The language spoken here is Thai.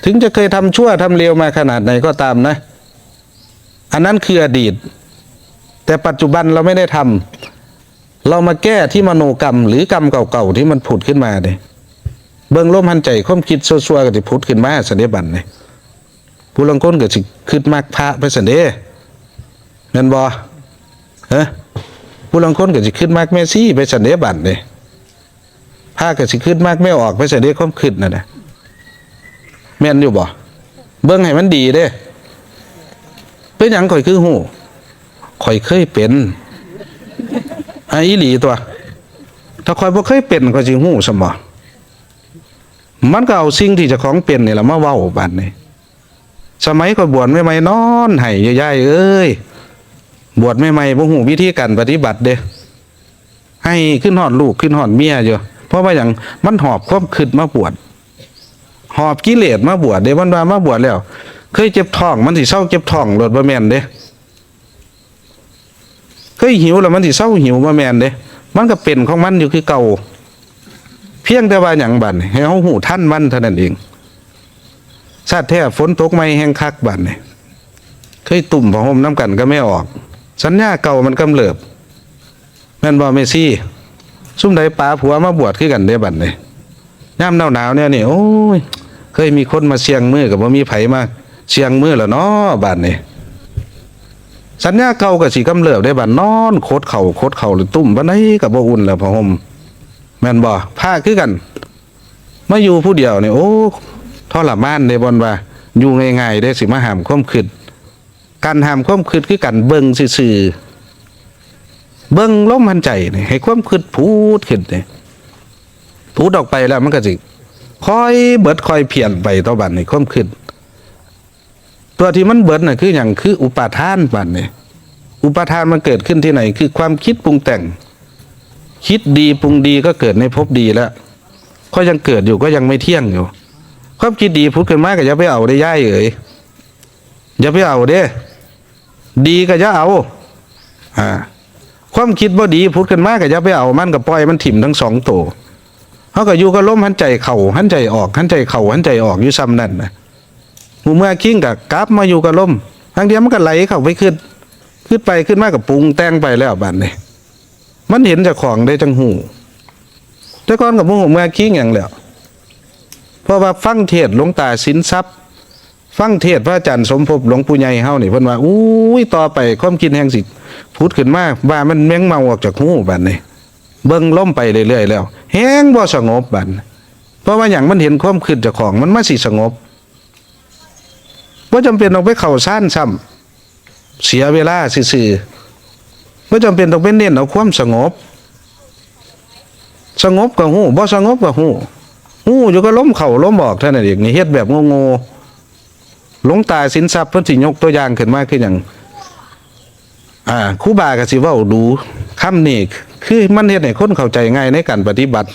ถึงจะเคยทำชั่วทำเลวมาขนาดไหนก็ตามนะอันนั้นคืออดีตแต่ปัจจุบันเราไม่ได้ทำเรามาแก้ที่มโนกรรมหรือกรรมเก่าๆที่มันผุดขึ้นมาเนี่ยเบิ่งลมหันใจความคิดซัวๆก็สิผุดขึ้นมาสันเดบันเนี่ยผู้ลังคนก็สิคิดมากพระไปสันเดนั่นบ่ฮะผู้ลังคนก็สิคิดมากแม่ซี่ไปสันเดบันเนี่ยพระก็สิคิดมากไม่ออกไปสันเดความคิดนั่นนะแม่นอยู่บ่เบิ่งให้มันดีเด้เป็นหยังข่อยคือหูข่อยเคยเป็นอีหลีตัวถ้าข่อยบ่เคยเป็นข่อยสิหูซะบ่มันก็เอาสิ่งที่เจ้าของเป็นนี่ล่ะมาเว้าบัดนี้สมัยข่อยบวชใหม่ๆนอนให้ยายๆเอ้ยบวชใหม่ๆบ่ฮู้วิธีการปฏิบัติเด้ให้ขึ้นฮอดลูกขึ้นฮอดเมียอยู่เพราะว่าหยังมันหอบความคิดมาบวชหอบกิเลสมาบวชเด้มันว่ามาบวชแล้วเคยเจ็บท้องมันสิเศร้าเจ็บท้องโลดบ่แม่นเด้เคยหิวแล้วมันสิเศร้าหิวบ่แม่นเด้มันก็เป็นของมันอยู่คือเก่าเพียงแต่ว่าหยังบัดให้เฮาฮู้ทันมันเท่านั้นเองชาติแท้ฝนตกใหม่แห้งคักบัดนี่เคยตุ่มผ้าห่มน้ำกันก็ไม่ออกสัญญาเก่ามันกำเริบแม่นบ่เมซี่ซุ่มใดปาผัวมาบวชคือกันเด้บัดนี่ยามหนาวๆเนี่ยนี่โอ้ยเคยมีคนมาเสียงมือก็บ่มีไผมาเสียงมือแล้วเนาะบัดนี่สัญญาเก่าก็สิกำเริบได้บัดนอนโคตรเข่าหรือตุ่มบัดไหนก็บ่อุ่นแล้วผ้าห่มแม่นบ่ผ้าคือกันมาอยู่ผู้เดียวนี่โอ้ทรมานได้บ่ว่าอยู่ง่ายๆได้สิมาห้ามความคิดการห้ามความคิดคือกันเบิ่งซื่อๆเบิ่งลมหายใจนี่ให้ความคิดพูดขึ้นนี่พูดออกไปแล้วมันก็สิค่อยเบิดค่อยเพี้ยนไปต่อบัดนี้ความคิดตัวที่มันเบิดน่ะคือหยังคืออุปาทานบัดนี้อุปาทานมันเกิดขึ้นที่ไหนคือความคิดปรุงแต่งคิดดีปรุงดีก็เกิดในภพดีแล้วก็ยังเกิดอยู่ก็ยังไม่เที่ยงอยู่ความคิดดีพูดขึ้นมาก็อย่าไปเอาได้ย่ายเอ๋ยอย่าไปเอาเด้ดีก็อย่าเอาความคิดบ่ดีพูดขึ้นมาก็อย่าไปเอามันก็ปล่อยมันถิ่มทั้งสองตัวเขาก็อยู่กับลมหันใจเข่าหันใจออกหันใจเข่าหันใจออกอยู่ซ้ำนั่นนะหมู่เมื่อคิงกับกลับมาอยู่กับลมทางเดียวมันก็ไหลเข้าไปขึ้นไปขึ้นมากับปรุงแต่งไปแล้วบัดนี้มันเห็นจากของได้จังหูแต่ก่อนกับหมู่เมื่อคิงอย่างแล้วเพราะว่าฟังเทศหลวงตาสินทรัพย์ฟังเทศพระอาจารย์สมภพหลวงปู่ใหญ่เฮานี่เพิ่นว่าอุ้ยต่อไปความคิดแห่งสิพูดขึ้นมาว่ามันแมงเมาออกจากหูบัดนี้เบิ่งล้มไปเรื่อยๆแล้วแฮงบ่สงบบัดเพราะว่าหยังมันเห็นความคิดเจ้าของมันมาสิสงบบ่จำเป็นต้องไปเข้าซ่านซ้ำเสียเวลาซื่อๆบ่จำเป็นต้องไปเน้นเอาความสงบก็ฮู้บ่สงบก็ฮู้อยู่ก็ล้มเข่าล้มออกเท่านั้นเองนี่เฮ็ดแบบโง่ๆหลวงตาสินทรัพย์เพิ่นสิยกตัวอย่างขึ้นมาคือหยังครูบาก็สิเว้าดูคำนี้คือมันเฮ็ดให้คนเข้าใจง่ายในการปฏิบัติ